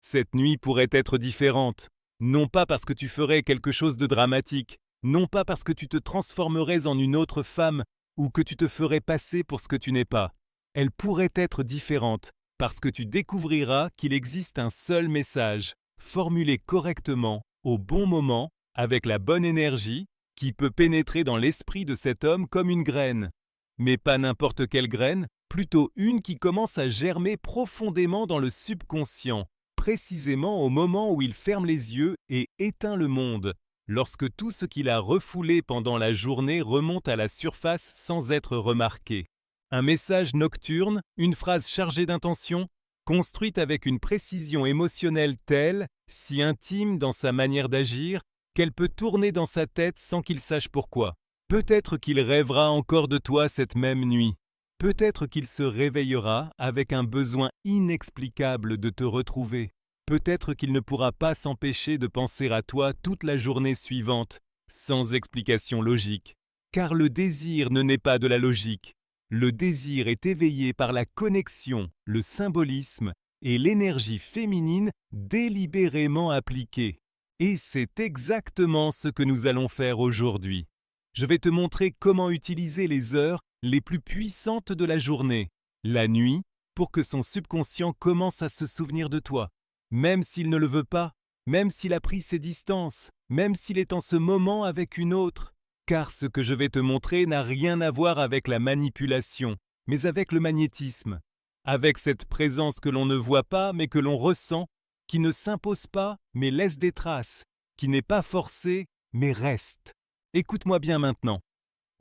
Cette nuit pourrait être différente. Non pas parce que tu ferais quelque chose de dramatique, non pas parce que tu te transformerais en une autre femme ou que tu te ferais passer pour ce que tu n'es pas. Elle pourrait être différente parce que tu découvriras qu'il existe un seul message, formulé correctement, au bon moment, avec la bonne énergie, qui peut pénétrer dans l'esprit de cet homme comme une graine. Mais pas n'importe quelle graine, plutôt une qui commence à germer profondément dans le subconscient, précisément au moment où il ferme les yeux et éteint le monde, lorsque tout ce qu'il a refoulé pendant la journée remonte à la surface sans être remarqué. Un message nocturne, une phrase chargée d'intention, construite avec une précision émotionnelle telle, si intime dans sa manière d'agir, qu'elle peut tourner dans sa tête sans qu'il sache pourquoi. Peut-être qu'il rêvera encore de toi cette même nuit. Peut-être qu'il se réveillera avec un besoin inexplicable de te retrouver. Peut-être qu'il ne pourra pas s'empêcher de penser à toi toute la journée suivante, sans explication logique. Car le désir ne naît pas de la logique. Le désir est éveillé par la connexion, le symbolisme et l'énergie féminine délibérément appliquée. Et c'est exactement ce que nous allons faire aujourd'hui. Je vais te montrer comment utiliser les heures les plus puissantes de la journée, la nuit, pour que son subconscient commence à se souvenir de toi, même s'il ne le veut pas, même s'il a pris ses distances, même s'il est en ce moment avec une autre. Car ce que je vais te montrer n'a rien à voir avec la manipulation, mais avec le magnétisme, avec cette présence que l'on ne voit pas mais que l'on ressent, qui ne s'impose pas mais laisse des traces, qui n'est pas forcée mais reste. Écoute-moi bien maintenant.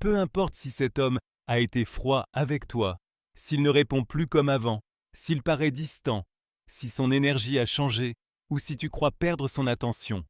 Peu importe si cet homme a été froid avec toi, s'il ne répond plus comme avant, s'il paraît distant, si son énergie a changé ou si tu crois perdre son attention.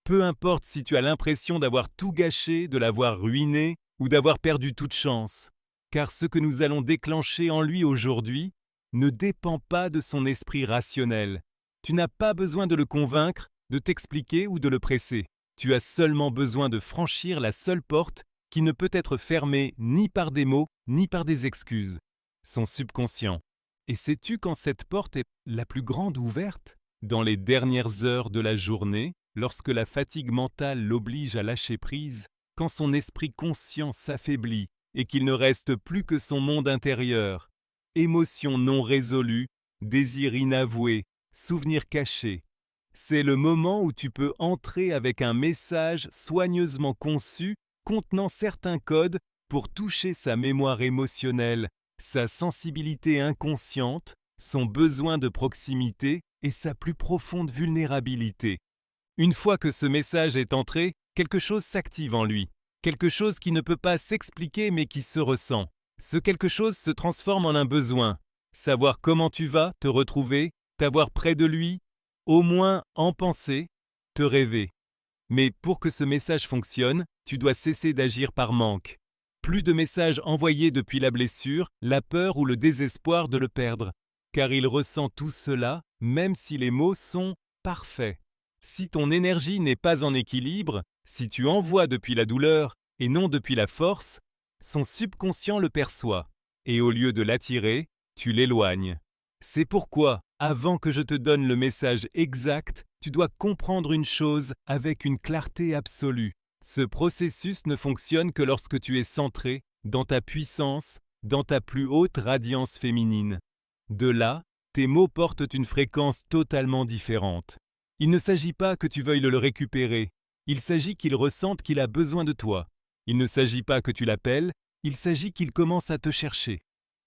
Peu importe si tu as l'impression d'avoir tout gâché, de l'avoir ruiné ou d'avoir perdu toute chance, car ce que nous allons déclencher en lui aujourd'hui ne dépend pas de son esprit rationnel. Tu n'as pas besoin de le convaincre, de t'expliquer ou de le presser. Tu as seulement besoin de franchir la seule porte qui ne peut être fermée ni par des mots ni par des excuses. Son subconscient. Et sais-tu quand cette porte est la plus grande ouverte? Dans les dernières heures de la journée, lorsque la fatigue mentale l'oblige à lâcher prise, quand son esprit conscient s'affaiblit et qu'il ne reste plus que son monde intérieur, émotions non résolues, désirs inavoués, souvenirs cachés, c'est le moment où tu peux entrer avec un message soigneusement conçu contenant certains codes pour toucher sa mémoire émotionnelle, sa sensibilité inconsciente, son besoin de proximité et sa plus profonde vulnérabilité. Une fois que ce message est entré, quelque chose s'active en lui, quelque chose qui ne peut pas s'expliquer mais qui se ressent. Ce quelque chose se transforme en un besoin, savoir comment tu vas, te retrouver, t'avoir près de lui, au moins en penser, te rêver. Mais pour que ce message fonctionne, tu dois cesser d'agir par manque. Plus de messages envoyés depuis la blessure, la peur ou le désespoir de le perdre, car il ressent tout cela, même si les mots sont parfaits. Si ton énergie n'est pas en équilibre, si tu envoies depuis la douleur et non depuis la force, son subconscient le perçoit, et au lieu de l'attirer, tu l'éloignes. C'est pourquoi, avant que je te donne le message exact, tu dois comprendre une chose avec une clarté absolue. Ce processus ne fonctionne que lorsque tu es centré dans ta puissance, dans ta plus haute radiance féminine. De là, tes mots portent une fréquence totalement différente. Il ne s'agit pas que tu veuilles le récupérer, il s'agit qu'il ressente qu'il a besoin de toi. Il ne s'agit pas que tu l'appelles, il s'agit qu'il commence à te chercher.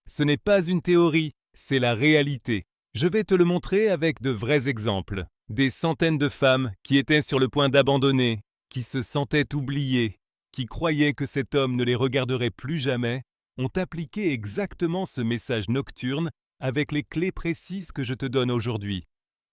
Ce n'est pas une théorie, c'est la réalité. Je vais te le montrer avec de vrais exemples. Des centaines de femmes qui étaient sur le point d'abandonner, qui se sentaient oubliées, qui croyaient que cet homme ne les regarderait plus jamais, ont appliqué exactement ce message nocturne avec les clés précises que je te donne aujourd'hui.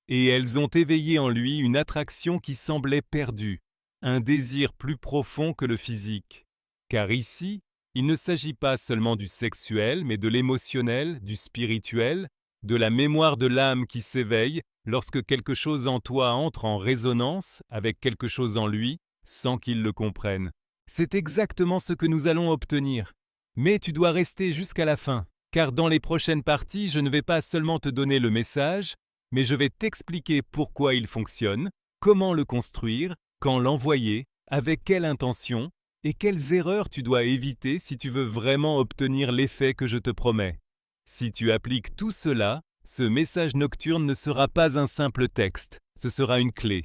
Et elles ont éveillé en lui une attraction qui semblait perdue, un désir plus profond que le physique. Car ici, il ne s'agit pas seulement du sexuel, mais de l'émotionnel, du spirituel, de la mémoire de l'âme qui s'éveille lorsque quelque chose en toi entre en résonance avec quelque chose en lui, sans qu'il le comprenne. C'est exactement ce que nous allons obtenir. Mais tu dois rester jusqu'à la fin, car dans les prochaines parties, je ne vais pas seulement te donner le message, mais je vais t'expliquer pourquoi il fonctionne, comment le construire, quand l'envoyer, avec quelle intention, et quelles erreurs tu dois éviter si tu veux vraiment obtenir l'effet que je te promets. Si tu appliques tout cela, ce message nocturne ne sera pas un simple texte, ce sera une clé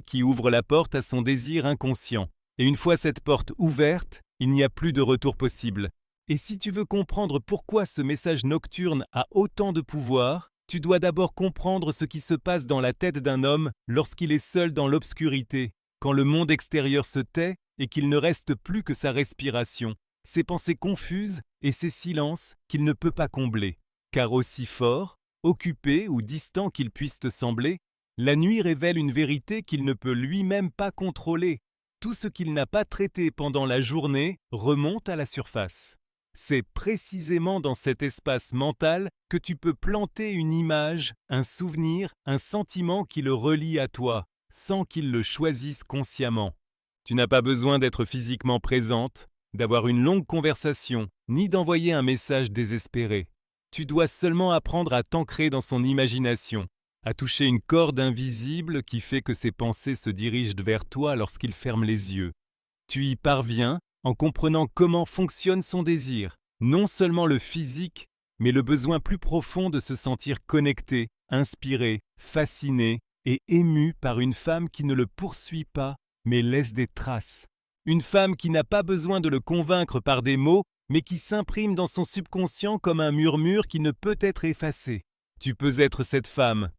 qui ouvre la porte à son désir inconscient. Et une fois cette porte ouverte, il n'y a plus de retour possible. Et si tu veux comprendre pourquoi ce message nocturne a autant de pouvoir, tu dois d'abord comprendre ce qui se passe dans la tête d'un homme lorsqu'il est seul dans l'obscurité, quand le monde extérieur se tait et qu'il ne reste plus que sa respiration, ses pensées confuses et ses silences qu'il ne peut pas combler. Car aussi fort, occupé ou distant qu'il puisse te sembler, la nuit révèle une vérité qu'il ne peut lui-même pas contrôler. Tout ce qu'il n'a pas traité pendant la journée remonte à la surface. C'est précisément dans cet espace mental que tu peux planter une image, un souvenir, un sentiment qui le relie à toi, sans qu'il le choisisse consciemment. Tu n'as pas besoin d'être physiquement présente, d'avoir une longue conversation, ni d'envoyer un message désespéré. Tu dois seulement apprendre à t'ancrer dans son imagination, à toucher une corde invisible qui fait que ses pensées se dirigent vers toi lorsqu'il ferme les yeux. Tu y parviens en comprenant comment fonctionne son désir, non seulement le physique, mais le besoin plus profond de se sentir connecté, inspiré, fasciné et ému par une femme qui ne le poursuit pas, mais laisse des traces. Une femme qui n'a pas besoin de le convaincre par des mots, mais qui s'imprime dans son subconscient comme un murmure qui ne peut être effacé. Tu peux être cette femme,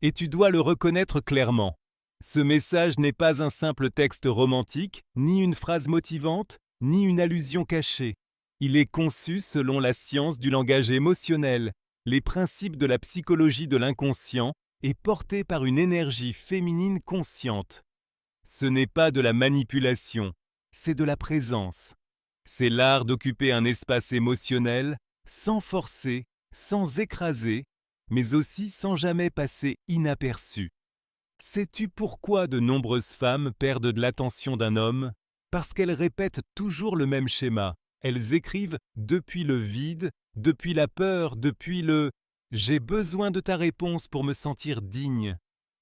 et tu dois le reconnaître clairement. Ce message n'est pas un simple texte romantique, ni une phrase motivante, ni une allusion cachée. Il est conçu selon la science du langage émotionnel, les principes de la psychologie de l'inconscient, et porté par une énergie féminine consciente. Ce n'est pas de la manipulation, c'est de la présence. C'est l'art d'occuper un espace émotionnel sans forcer, sans écraser, mais aussi sans jamais passer inaperçu. Sais-tu pourquoi de nombreuses femmes perdent de l'attention d'un homme? Parce qu'elles répètent toujours le même schéma. Elles écrivent depuis le vide, depuis la peur, depuis le « j'ai besoin de ta réponse pour me sentir digne ».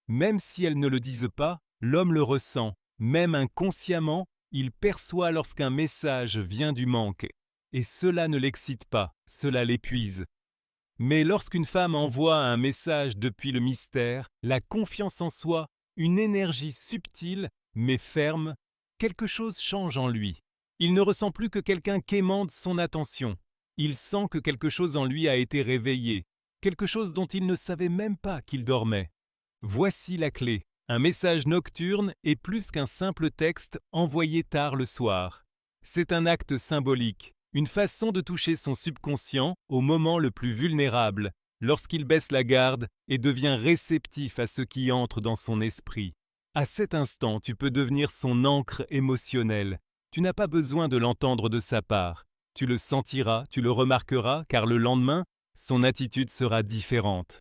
Même si elles ne le disent pas, l'homme le ressent, même inconsciemment, il perçoit lorsqu'un message vient du manque. Et cela ne l'excite pas, cela l'épuise. Mais lorsqu'une femme envoie un message depuis le mystère, la confiance en soi, une énergie subtile mais ferme, quelque chose change en lui. Il ne ressent plus que quelqu'un quémande son attention. Il sent que quelque chose en lui a été réveillé, quelque chose dont il ne savait même pas qu'il dormait. Voici la clé. Un message nocturne est plus qu'un simple texte envoyé tard le soir. C'est un acte symbolique, une façon de toucher son subconscient au moment le plus vulnérable, lorsqu'il baisse la garde et devient réceptif à ce qui entre dans son esprit. À cet instant, tu peux devenir son ancre émotionnelle. Tu n'as pas besoin de l'entendre de sa part. Tu le sentiras, tu le remarqueras, car le lendemain, son attitude sera différente.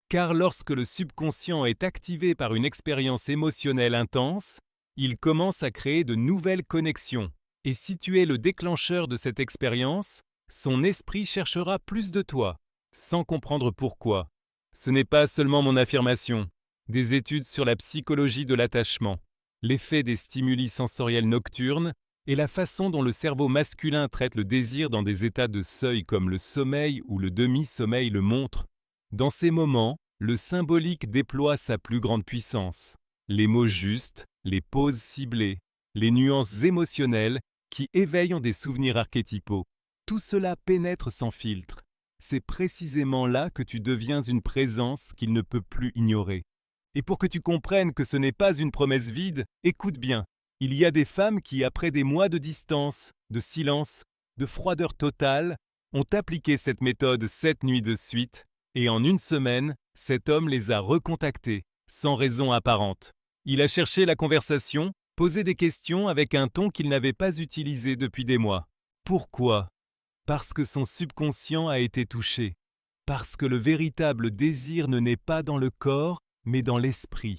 Car lorsque le subconscient est activé par une expérience émotionnelle intense, il commence à créer de nouvelles connexions. Et si tu es le déclencheur de cette expérience, son esprit cherchera plus de toi, sans comprendre pourquoi. Ce n'est pas seulement mon affirmation. Des études sur la psychologie de l'attachement, l'effet des stimuli sensoriels nocturnes et la façon dont le cerveau masculin traite le désir dans des états de seuil comme le sommeil ou le demi-sommeil le montrent. Dans ces moments, le symbolique déploie sa plus grande puissance. Les mots justes, les pauses ciblées, les nuances émotionnelles qui éveillent des souvenirs archétypaux. Tout cela pénètre sans filtre. C'est précisément là que tu deviens une présence qu'il ne peut plus ignorer. Et pour que tu comprennes que ce n'est pas une promesse vide, écoute bien. Il y a des femmes qui, après des mois de distance, de silence, de froideur totale, ont appliqué cette méthode 7 nuits de suite, et en une semaine, cet homme les a recontactées, sans raison apparente. Il a cherché la conversation, posé des questions avec un ton qu'il n'avait pas utilisé depuis des mois. Pourquoi? Parce que son subconscient a été touché. Parce que le véritable désir ne naît pas dans le corps, mais dans l'esprit.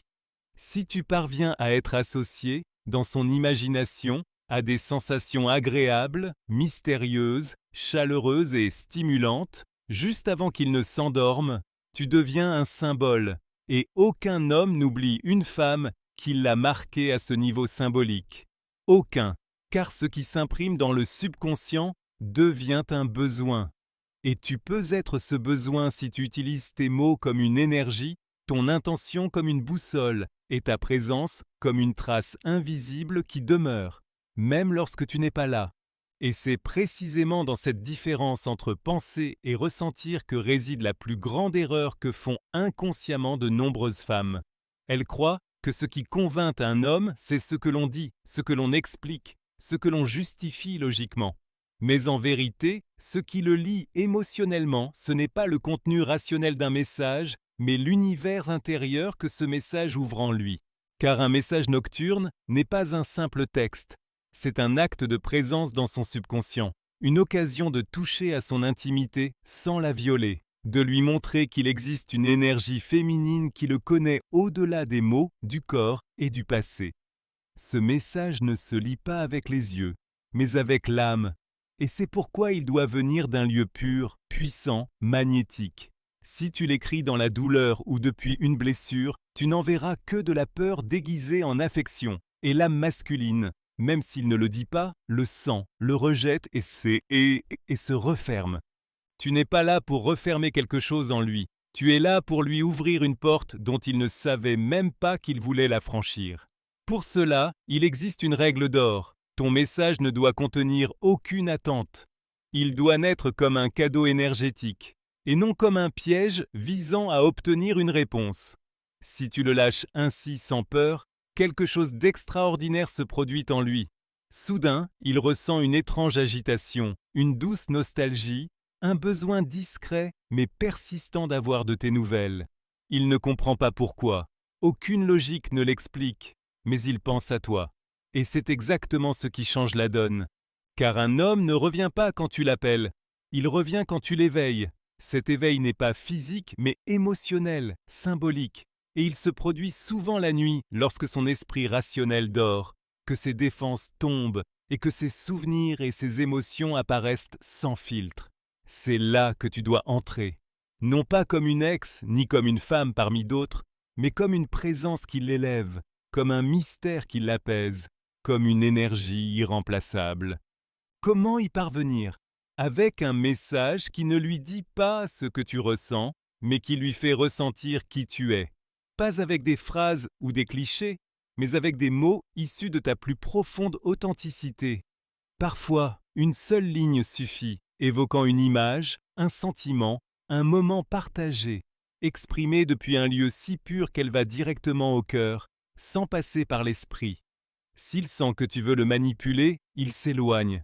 Si tu parviens à être associé, dans son imagination, à des sensations agréables, mystérieuses, chaleureuses et stimulantes, juste avant qu'il ne s'endorme, Tu deviens un symbole, et aucun homme n'oublie une femme qui l'a marqué à ce niveau symbolique. Aucun, car ce qui s'imprime dans le subconscient devient un besoin. Et tu peux être ce besoin si tu utilises tes mots comme une énergie, ton intention comme une boussole, et ta présence comme une trace invisible qui demeure, même lorsque tu n'es pas là. Et c'est précisément dans cette différence entre penser et ressentir que réside la plus grande erreur que font inconsciemment de nombreuses femmes. Elles croient que ce qui convainc un homme, c'est ce que l'on dit, ce que l'on explique, ce que l'on justifie logiquement. Mais en vérité, ce qui le lie émotionnellement, ce n'est pas le contenu rationnel d'un message, mais l'univers intérieur que ce message ouvre en lui. Car un message nocturne n'est pas un simple texte, c'est un acte de présence dans son subconscient, une occasion de toucher à son intimité sans la violer, de lui montrer qu'il existe une énergie féminine qui le connaît au-delà des mots, du corps et du passé. Ce message ne se lit pas avec les yeux, mais avec l'âme, et c'est pourquoi il doit venir d'un lieu pur, puissant, magnétique. Si tu l'écris dans la douleur ou depuis une blessure, tu n'enverras que de la peur déguisée en affection, et l'âme masculine, même s'il ne le dit pas, le sent, le rejette et se referme. Tu n'es pas là pour refermer quelque chose en lui, tu es là pour lui ouvrir une porte dont il ne savait même pas qu'il voulait la franchir. Pour cela, il existe une règle d'or. Ton message ne doit contenir aucune attente. Il doit naître comme un cadeau énergétique, et non comme un piège visant à obtenir une réponse. Si tu le lâches ainsi sans peur, quelque chose d'extraordinaire se produit en lui. Soudain, il ressent une étrange agitation, une douce nostalgie, un besoin discret mais persistant d'avoir de tes nouvelles. Il ne comprend pas pourquoi. Aucune logique ne l'explique, mais il pense à toi. Et c'est exactement ce qui change la donne. Car un homme ne revient pas quand tu l'appelles, il revient quand tu l'éveilles. Cet éveil n'est pas physique mais émotionnel, symbolique. Et il se produit souvent la nuit lorsque son esprit rationnel dort, que ses défenses tombent et que ses souvenirs et ses émotions apparaissent sans filtre. C'est là que tu dois entrer, non pas comme une ex ni comme une femme parmi d'autres, mais comme une présence qui l'élève, comme un mystère qui l'apaise, comme une énergie irremplaçable. Comment y parvenir? Avec un message qui ne lui dit pas ce que tu ressens, mais qui lui fait ressentir qui tu es. Pas avec des phrases ou des clichés, mais avec des mots issus de ta plus profonde authenticité. Parfois, une seule ligne suffit, évoquant une image, un sentiment, un moment partagé, exprimé depuis un lieu si pur qu'elle va directement au cœur, sans passer par l'esprit. S'il sent que tu veux le manipuler, il s'éloigne.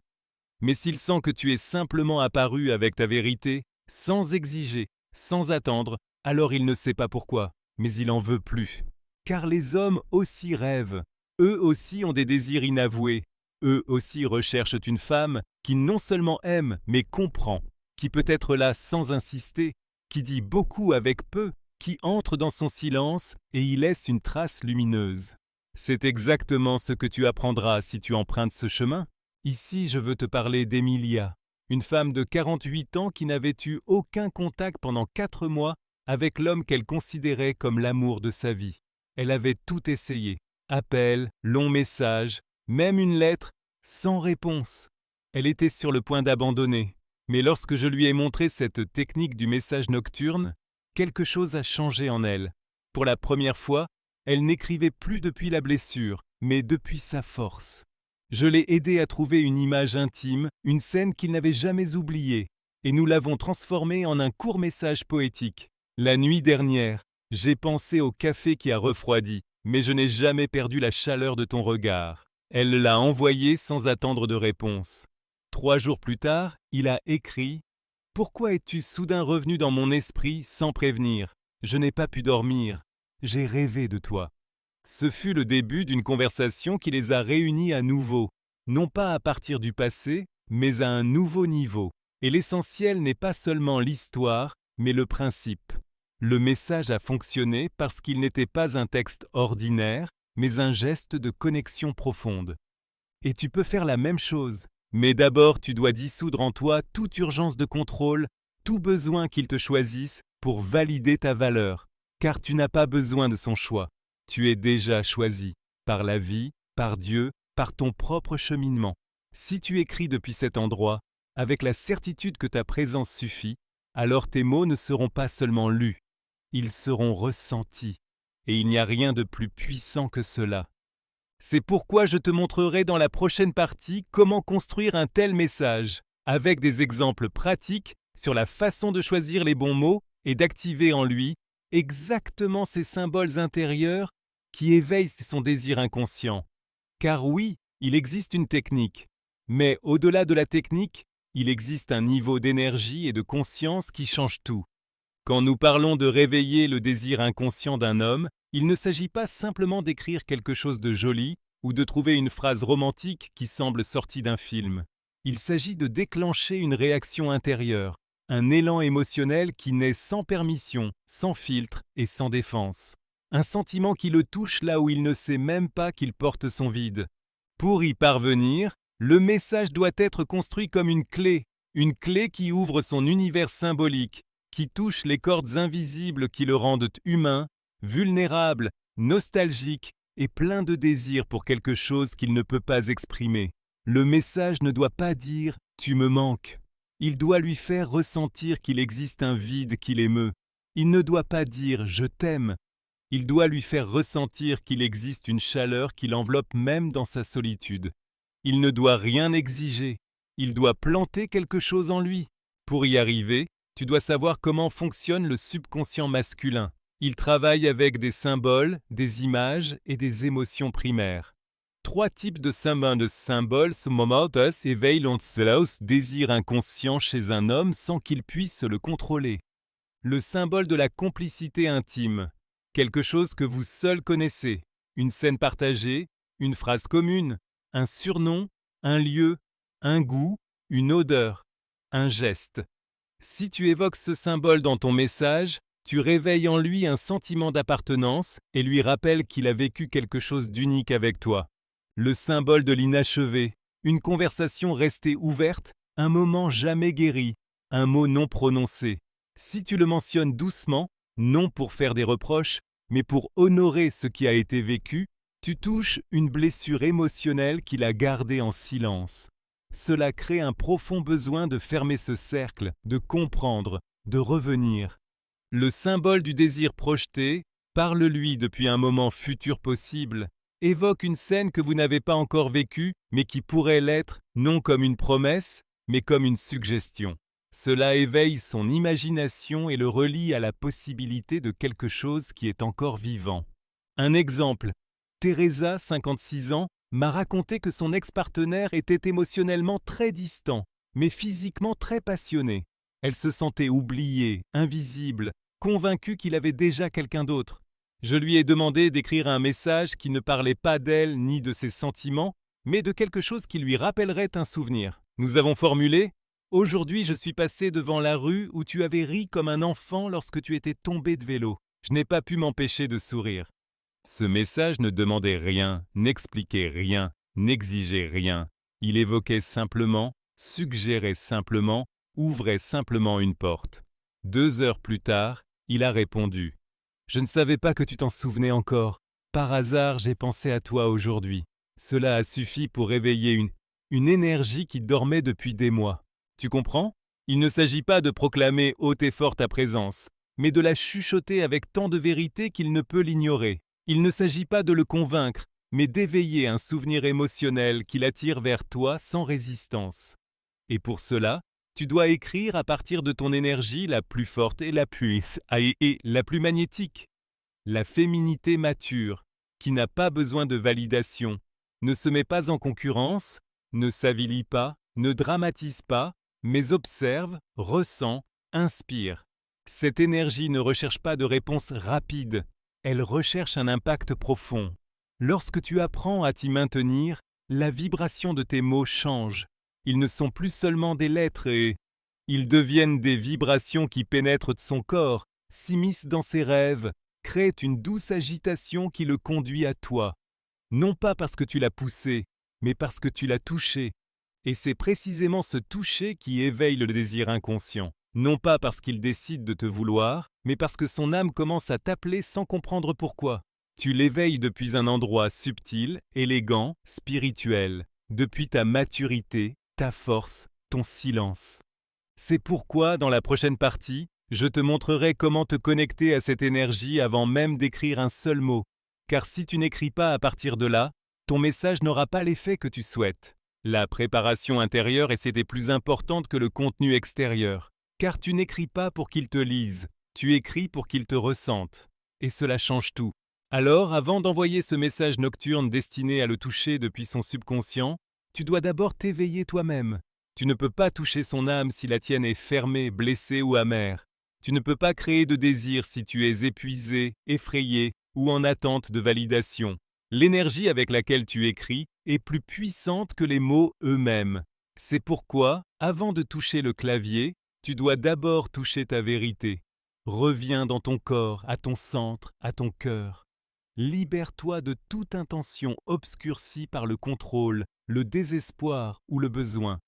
Mais s'il sent que tu es simplement apparu avec ta vérité, sans exiger, sans attendre, alors il ne sait pas pourquoi, mais il en veut plus. Car les hommes aussi rêvent, eux aussi ont des désirs inavoués, eux aussi recherchent une femme qui non seulement aime, mais comprend, qui peut être là sans insister, qui dit beaucoup avec peu, qui entre dans son silence et y laisse une trace lumineuse. C'est exactement ce que tu apprendras si tu empruntes ce chemin. Ici, je veux te parler d'Emilia, une femme de 48 ans qui n'avait eu aucun contact pendant 4 mois avec l'homme qu'elle considérait comme l'amour de sa vie. Elle avait tout essayé, appels, longs messages, même une lettre, sans réponse. Elle était sur le point d'abandonner, mais lorsque je lui ai montré cette technique du message nocturne, quelque chose a changé en elle. Pour la première fois, elle n'écrivait plus depuis la blessure, mais depuis sa force. Je l'ai aidé à trouver une image intime, une scène qu'il n'avait jamais oubliée, et nous l'avons transformée en un court message poétique. La nuit dernière, j'ai pensé au café qui a refroidi, mais je n'ai jamais perdu la chaleur de ton regard. Elle l'a envoyé sans attendre de réponse. 3 jours plus tard, il a écrit « Pourquoi es-tu soudain revenu dans mon esprit sans prévenir? Je n'ai pas pu dormir. J'ai rêvé de toi. » Ce fut le début d'une conversation qui les a réunis à nouveau, non pas à partir du passé, mais à un nouveau niveau. Et l'essentiel n'est pas seulement l'histoire, mais le principe. Le message a fonctionné parce qu'il n'était pas un texte ordinaire, mais un geste de connexion profonde. Et tu peux faire la même chose, mais d'abord tu dois dissoudre en toi toute urgence de contrôle, tout besoin qu'il te choisisse, pour valider ta valeur, car tu n'as pas besoin de son choix. Tu es déjà choisi, par la vie, par Dieu, par ton propre cheminement. Si tu écris depuis cet endroit, avec la certitude que ta présence suffit, alors tes mots ne seront pas seulement lus, ils seront ressentis. Et il n'y a rien de plus puissant que cela. C'est pourquoi je te montrerai dans la prochaine partie comment construire un tel message, avec des exemples pratiques sur la façon de choisir les bons mots et d'activer en lui exactement ces symboles intérieurs qui éveillent son désir inconscient. Car oui, il existe une technique, mais au-delà de la technique, il existe un niveau d'énergie et de conscience qui change tout. Quand nous parlons de réveiller le désir inconscient d'un homme, il ne s'agit pas simplement d'écrire quelque chose de joli ou de trouver une phrase romantique qui semble sortie d'un film. Il s'agit de déclencher une réaction intérieure, un élan émotionnel qui naît sans permission, sans filtre et sans défense. Un sentiment qui le touche là où il ne sait même pas qu'il porte son vide. Pour y parvenir, le message doit être construit comme une clé qui ouvre son univers symbolique, qui touche les cordes invisibles qui le rendent humain, vulnérable, nostalgique et plein de désir pour quelque chose qu'il ne peut pas exprimer. Le message ne doit pas dire « tu me manques ». Il doit lui faire ressentir qu'il existe un vide qui l'émeut. Il ne doit pas dire « je t'aime ». Il doit lui faire ressentir qu'il existe une chaleur qui l'enveloppe même dans sa solitude. Il ne doit rien exiger. Il doit planter quelque chose en lui. Pour y arriver, tu dois savoir comment fonctionne le subconscient masculin. Il travaille avec des symboles, des images et des émotions primaires. 3 types de symboles ce moment éveillent le désir inconscient chez un homme sans qu'il puisse le contrôler. Le symbole de la complicité intime, quelque chose que vous seul connaissez, une scène partagée, une phrase commune, un surnom, un lieu, un goût, une odeur, un geste. Si tu évoques ce symbole dans ton message, tu réveilles en lui un sentiment d'appartenance et lui rappelles qu'il a vécu quelque chose d'unique avec toi. Le symbole de l'inachevé, une conversation restée ouverte, un moment jamais guéri, un mot non prononcé. Si tu le mentionnes doucement, non pour faire des reproches, mais pour honorer ce qui a été vécu, tu touches une blessure émotionnelle qu'il a gardée en silence. Cela crée un profond besoin de fermer ce cercle, de comprendre, de revenir. Le symbole du désir projeté, parle-lui depuis un moment futur possible, évoque une scène que vous n'avez pas encore vécue, mais qui pourrait l'être, non comme une promesse, mais comme une suggestion. Cela éveille son imagination et le relie à la possibilité de quelque chose qui est encore vivant. Un exemple, Teresa, 56 ans, m'a raconté que son ex-partenaire était émotionnellement très distant, mais physiquement très passionné. Elle se sentait oubliée, invisible, convaincue qu'il avait déjà quelqu'un d'autre. Je lui ai demandé d'écrire un message qui ne parlait pas d'elle ni de ses sentiments, mais de quelque chose qui lui rappellerait un souvenir. Nous avons formulé « Aujourd'hui, je suis passé devant la rue où tu avais ri comme un enfant lorsque tu étais tombé de vélo. Je n'ai pas pu m'empêcher de sourire. » Ce message ne demandait rien, n'expliquait rien, n'exigeait rien. Il évoquait simplement, suggérait simplement, ouvrait simplement une porte. 2 heures plus tard, il a répondu « Je ne savais pas que tu t'en souvenais encore. Par hasard, j'ai pensé à toi aujourd'hui. Cela a suffi pour réveiller une énergie qui dormait depuis des mois. Tu comprends ? Il ne s'agit pas de proclamer haute et fort ta présence, mais de la chuchoter avec tant de vérité qu'il ne peut l'ignorer. Il ne s'agit pas de le convaincre, mais d'éveiller un souvenir émotionnel qui l'attire vers toi sans résistance. Et pour cela, tu dois écrire à partir de ton énergie la plus forte et la plus magnétique. La féminité mature, qui n'a pas besoin de validation, ne se met pas en concurrence, ne s'avilit pas, ne dramatise pas, mais observe, ressent, inspire. Cette énergie ne recherche pas de réponse rapide. Elle recherche un impact profond. Lorsque tu apprends à t'y maintenir, la vibration de tes mots change. Ils ne sont plus seulement des lettres et ils deviennent des vibrations qui pénètrent de son corps, s'immiscent dans ses rêves, créent une douce agitation qui le conduit à toi. Non pas parce que tu l'as poussé, mais parce que tu l'as touché. Et c'est précisément ce toucher qui éveille le désir inconscient. Non pas parce qu'il décide de te vouloir, mais parce que son âme commence à t'appeler sans comprendre pourquoi. Tu l'éveilles depuis un endroit subtil, élégant, spirituel, depuis ta maturité, ta force, ton silence. C'est pourquoi, dans la prochaine partie, je te montrerai comment te connecter à cette énergie avant même d'écrire un seul mot. Car si tu n'écris pas à partir de là, ton message n'aura pas l'effet que tu souhaites. La préparation intérieure est c'était plus importante que le contenu extérieur. Car tu n'écris pas pour qu'il te lise, tu écris pour qu'il te ressente. Et cela change tout. Alors, avant d'envoyer ce message nocturne destiné à le toucher depuis son subconscient, tu dois d'abord t'éveiller toi-même. Tu ne peux pas toucher son âme si la tienne est fermée, blessée ou amère. Tu ne peux pas créer de désir si tu es épuisé, effrayé ou en attente de validation. L'énergie avec laquelle tu écris est plus puissante que les mots eux-mêmes. C'est pourquoi, avant de toucher le clavier, tu dois d'abord toucher ta vérité. Reviens dans ton corps, à ton centre, à ton cœur. Libère-toi de toute intention obscurcie par le contrôle, le désespoir ou le besoin.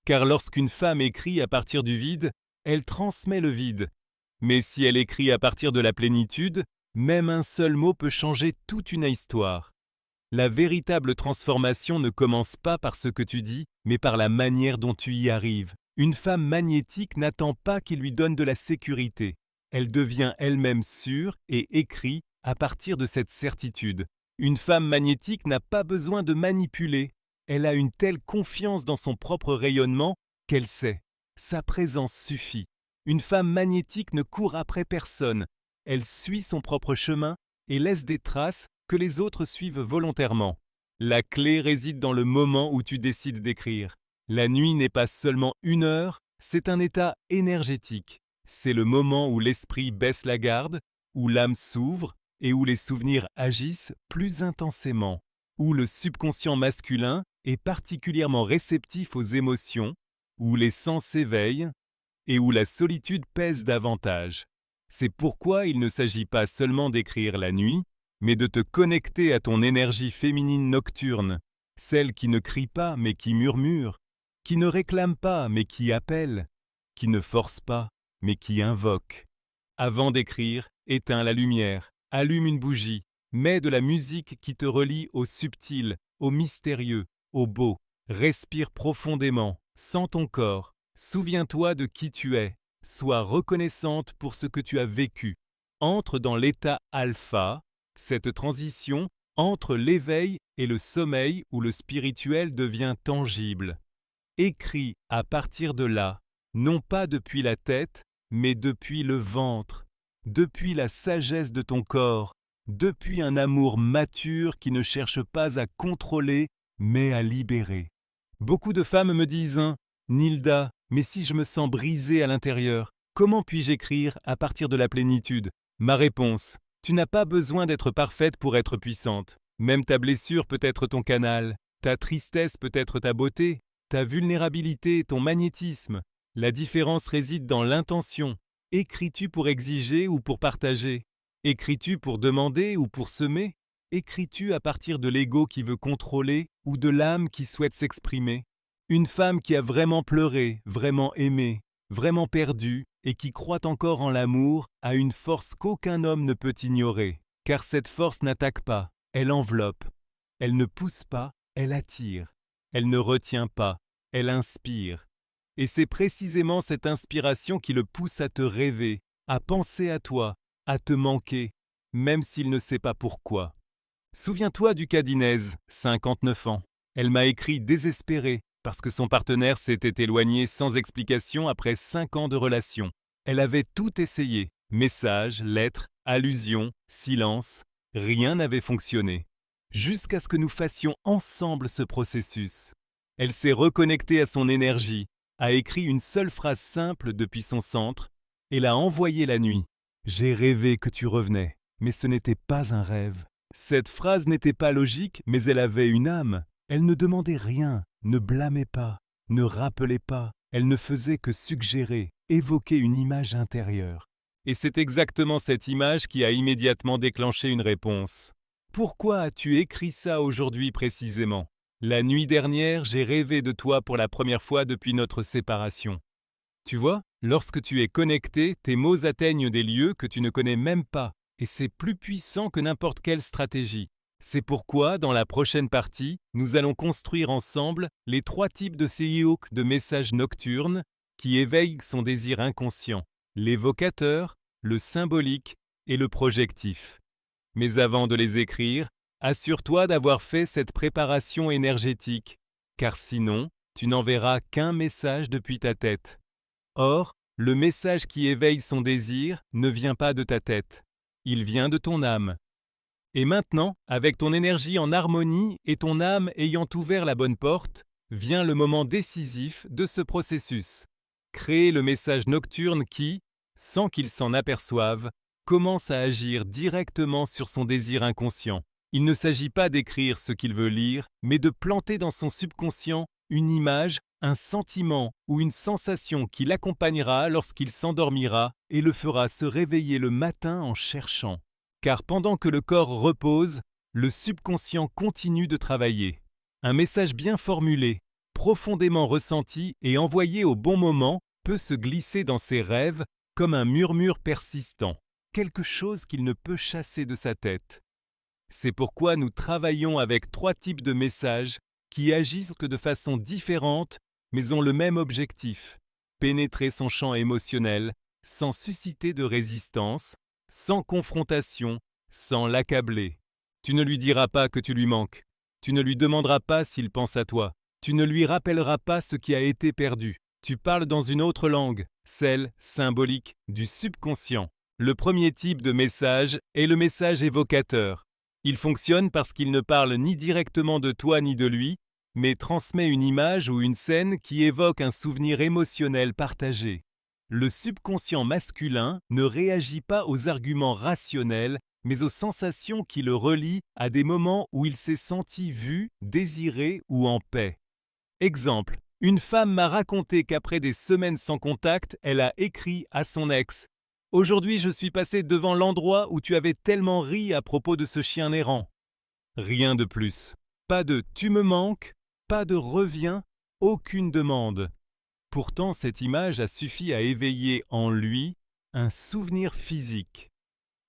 Car lorsqu'une femme écrit à partir du vide, elle transmet le vide. Mais si elle écrit à partir de la plénitude, même un seul mot peut changer toute une histoire. La véritable transformation ne commence pas par ce que tu dis, mais par la manière dont tu y arrives. Une femme magnétique n'attend pas qu'il lui donne de la sécurité. Elle devient elle-même sûre et écrit à partir de cette certitude. Une femme magnétique n'a pas besoin de manipuler. Elle a une telle confiance dans son propre rayonnement qu'elle sait. Sa présence suffit. Une femme magnétique ne court après personne. Elle suit son propre chemin et laisse des traces que les autres suivent volontairement. La clé réside dans le moment où tu décides d'écrire. La nuit n'est pas seulement une heure, c'est un état énergétique. C'est le moment où l'esprit baisse la garde, où l'âme s'ouvre et où les souvenirs agissent plus intensément, où le subconscient masculin est particulièrement réceptif aux émotions, où les sens s'éveillent et où la solitude pèse davantage. C'est pourquoi il ne s'agit pas seulement d'écrire la nuit, mais de te connecter à ton énergie féminine nocturne, celle qui ne crie pas mais qui murmure, qui ne réclame pas mais qui appelle, qui ne force pas mais qui invoque. Avant d'écrire, éteins la lumière, allume une bougie, mets de la musique qui te relie au subtil, au mystérieux, au beau. Respire profondément, sens ton corps, souviens-toi de qui tu es, sois reconnaissante pour ce que tu as vécu. Entre dans l'état alpha, cette transition entre l'éveil et le sommeil où le spirituel devient tangible. Écris à partir de là, non pas depuis la tête, mais depuis le ventre, depuis la sagesse de ton corps, depuis un amour mature qui ne cherche pas à contrôler, mais à libérer. Beaucoup de femmes me disent « Nilda, mais si je me sens brisée à l'intérieur, comment puis-je écrire à partir de la plénitude ?» Ma réponse: tu n'as pas besoin d'être parfaite pour être puissante. Même ta blessure peut être ton canal, ta tristesse peut être ta beauté, ta vulnérabilité, ton magnétisme. La différence réside dans l'intention. Écris-tu pour exiger ou pour partager? Écris-tu pour demander ou pour semer? Écris-tu à partir de l'ego qui veut contrôler ou de l'âme qui souhaite s'exprimer? Une femme qui a vraiment pleuré, vraiment aimé, vraiment perdu et qui croit encore en l'amour a une force qu'aucun homme ne peut ignorer, car cette force n'attaque pas, elle enveloppe. Elle ne pousse pas, elle attire. Elle ne retient pas, elle inspire. Et c'est précisément cette inspiration qui le pousse à te rêver, à penser à toi, à te manquer, même s'il ne sait pas pourquoi. Souviens-toi du cas d'Inès, 59 ans. Elle m'a écrit désespérée parce que son partenaire s'était éloigné sans explication après 5 ans de relation. Elle avait tout essayé, messages, lettres, allusions, silence, rien n'avait fonctionné. Jusqu'à ce que nous fassions ensemble ce processus. Elle s'est reconnectée à son énergie, a écrit une seule phrase simple depuis son centre et l'a envoyée la nuit. « J'ai rêvé que tu revenais, mais ce n'était pas un rêve. » Cette phrase n'était pas logique, mais elle avait une âme. Elle ne demandait rien, ne blâmait pas, ne rappelait pas. Elle ne faisait que suggérer, évoquer une image intérieure. Et c'est exactement cette image qui a immédiatement déclenché une réponse. « Pourquoi as-tu écrit ça aujourd'hui précisément ? La nuit dernière, j'ai rêvé de toi pour la première fois depuis notre séparation. » Tu vois, Lorsque tu es connecté, tes mots atteignent des lieux que tu ne connais même pas, et c'est plus puissant que n'importe quelle stratégie. C'est pourquoi, dans la prochaine partie, nous allons construire ensemble les 3 types de CIO de messages nocturnes qui éveillent son désir inconscient, l'évocateur, le symbolique et le projectif. Mais avant de les écrire, assure-toi d'avoir fait cette préparation énergétique, car sinon, tu n'enverras qu'un message depuis ta tête. Or, le message qui éveille son désir ne vient pas de ta tête, il vient de ton âme. Et maintenant, avec ton énergie en harmonie et ton âme ayant ouvert la bonne porte, vient le moment décisif de ce processus. Créer le message nocturne qui, sans qu'il s'en aperçoive, commence à agir directement sur son désir inconscient. Il ne s'agit pas d'écrire ce qu'il veut lire, mais de planter dans son subconscient une image, un sentiment ou une sensation qui l'accompagnera lorsqu'il s'endormira et le fera se réveiller le matin en cherchant. Car pendant que le corps repose, le subconscient continue de travailler. Un message bien formulé, profondément ressenti et envoyé au bon moment peut se glisser dans ses rêves comme un murmure persistant, quelque chose qu'il ne peut chasser de sa tête. C'est pourquoi nous travaillons avec 3 types de messages qui agissent que de façon différente mais ont le même objectif, pénétrer son champ émotionnel sans susciter de résistance, sans confrontation, sans l'accabler. Tu ne lui diras pas que tu lui manques. Tu ne lui demanderas pas s'il pense à toi. Tu ne lui rappelleras pas ce qui a été perdu. Tu parles dans une autre langue, celle symbolique du subconscient. Le premier type de message est le message évocateur. Il fonctionne parce qu'il ne parle ni directement de toi ni de lui, mais transmet une image ou une scène qui évoque un souvenir émotionnel partagé. Le subconscient masculin ne réagit pas aux arguments rationnels, mais aux sensations qui le relient à des moments où il s'est senti vu, désiré ou en paix. Exemple, une femme m'a raconté qu'après des semaines sans contact, elle a écrit à son ex « Aujourd'hui, je suis passé devant l'endroit où tu avais tellement ri à propos de ce chien errant. » Rien de plus. Pas de « tu me manques », pas de « reviens », aucune demande. Pourtant, cette image a suffi à éveiller en lui un souvenir physique.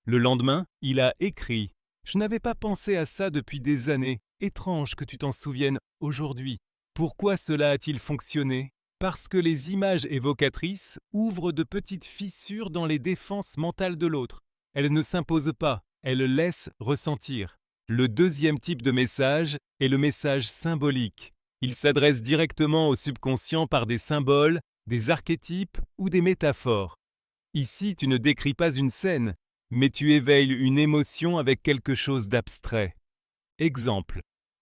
Le lendemain, il a écrit « Je n'avais pas pensé à ça depuis des années. Étrange que tu t'en souviennes aujourd'hui. Pourquoi cela a-t-il fonctionné ? Parce que les images évocatrices ouvrent de petites fissures dans les défenses mentales de l'autre. Elles ne s'imposent pas, elles laissent ressentir. Le deuxième type de message est le message symbolique. Il s'adresse directement au subconscient par des symboles, des archétypes ou des métaphores. Ici, tu ne décris pas une scène, mais tu éveilles une émotion avec quelque chose d'abstrait. Exemple.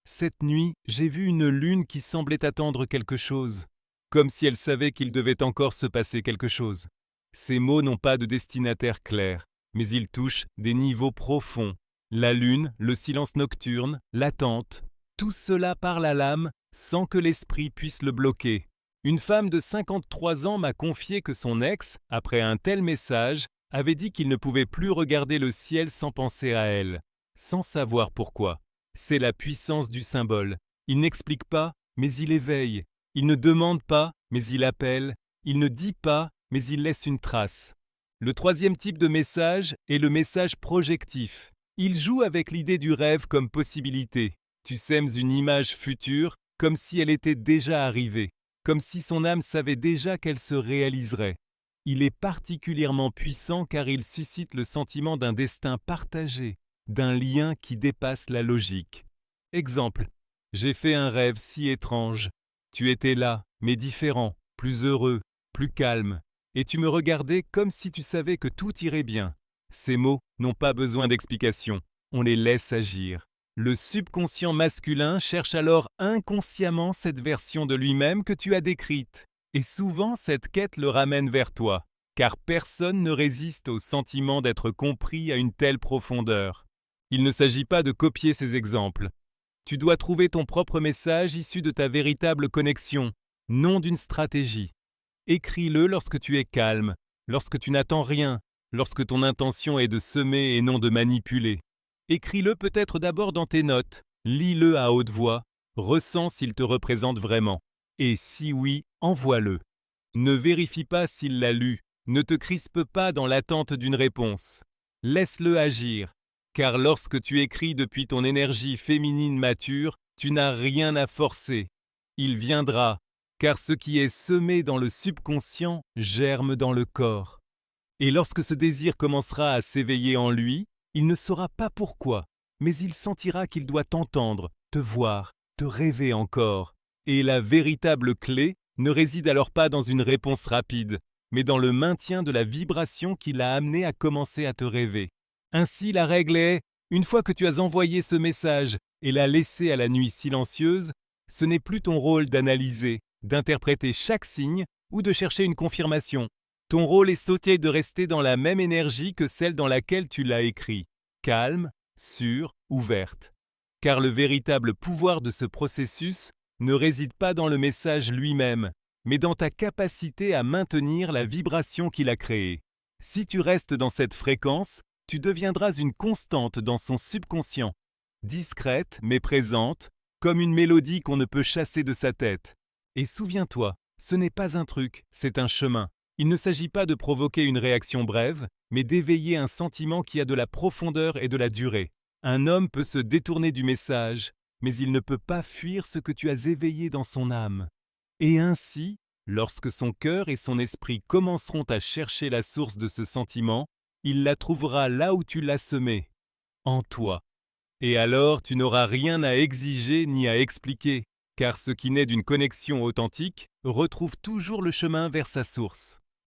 Cette nuit, j'ai vu une lune qui semblait attendre quelque chose, comme si elle savait qu'il devait encore se passer quelque chose. Ces mots n'ont pas de destinataire clair, mais ils touchent des niveaux profonds. La lune, le silence nocturne, l'attente, tout cela parle à l'âme sans que l'esprit puisse le bloquer. Une femme de 53 ans m'a confié que son ex, après un tel message, avait dit qu'il ne pouvait plus regarder le ciel sans penser à elle, sans savoir pourquoi. C'est la puissance du symbole. Il n'explique pas, mais il éveille. Il ne demande pas, mais il appelle. Il ne dit pas, mais il laisse une trace. Le troisième type de message est le message projectif. Il joue avec l'idée du rêve comme possibilité. Tu sèmes une image future comme si elle était déjà arrivée, comme si son âme savait déjà qu'elle se réaliserait. Il est particulièrement puissant car il suscite le sentiment d'un destin partagé, d'un lien qui dépasse la logique. Exemple, j'ai fait un rêve si étrange. Tu étais là, mais différent, plus heureux, plus calme, et tu me regardais comme si tu savais que tout irait bien. Ces mots n'ont pas besoin d'explication, on les laisse agir. Le subconscient masculin cherche alors inconsciemment cette version de lui-même que tu as décrite. Et souvent, cette quête le ramène vers toi, car personne ne résiste au sentiment d'être compris à une telle profondeur. Il ne s'agit pas de copier ces exemples. Tu dois trouver ton propre message issu de ta véritable connexion, non d'une stratégie. Écris-le lorsque tu es calme, lorsque tu n'attends rien, lorsque ton intention est de semer et non de manipuler. Écris-le peut-être d'abord dans tes notes, lis-le à haute voix, ressens s'il te représente vraiment. Et si oui, envoie-le. Ne vérifie pas s'il l'a lu, ne te crispe pas dans l'attente d'une réponse. Laisse-le agir, car lorsque tu écris depuis ton énergie féminine mature, tu n'as rien à forcer. Il viendra, car ce qui est semé dans le subconscient germe dans le corps. Et lorsque ce désir commencera à s'éveiller en lui, il ne saura pas pourquoi, mais il sentira qu'il doit t'entendre, te voir, te rêver encore. Et la véritable clé ne réside alors pas dans une réponse rapide, mais dans le maintien de la vibration qui l'a amené à commencer à te rêver. Ainsi, la règle est, une fois que tu as envoyé ce message et l'as laissé à la nuit silencieuse, ce n'est plus ton rôle d'analyser, d'interpréter chaque signe ou de chercher une confirmation. Ton rôle est sauté de rester dans la même énergie que celle dans laquelle tu l'as écrit, calme, sûre, ouverte. Car le véritable pouvoir de ce processus ne réside pas dans le message lui-même, mais dans ta capacité à maintenir la vibration qu'il a créée. Si tu restes dans cette fréquence, tu deviendras une constante dans son subconscient, discrète mais présente, comme une mélodie qu'on ne peut chasser de sa tête. Et souviens-toi, ce n'est pas un truc, c'est un chemin. Il ne s'agit pas de provoquer une réaction brève, mais d'éveiller un sentiment qui a de la profondeur et de la durée. Un homme peut se détourner du message, mais il ne peut pas fuir ce que tu as éveillé dans son âme. Et ainsi, lorsque son cœur et son esprit commenceront à chercher la source de ce sentiment, il la trouvera là où tu l'as semé, en toi. Et alors tu n'auras rien à exiger ni à expliquer, car ce qui naît d'une connexion authentique retrouve toujours le chemin vers sa source.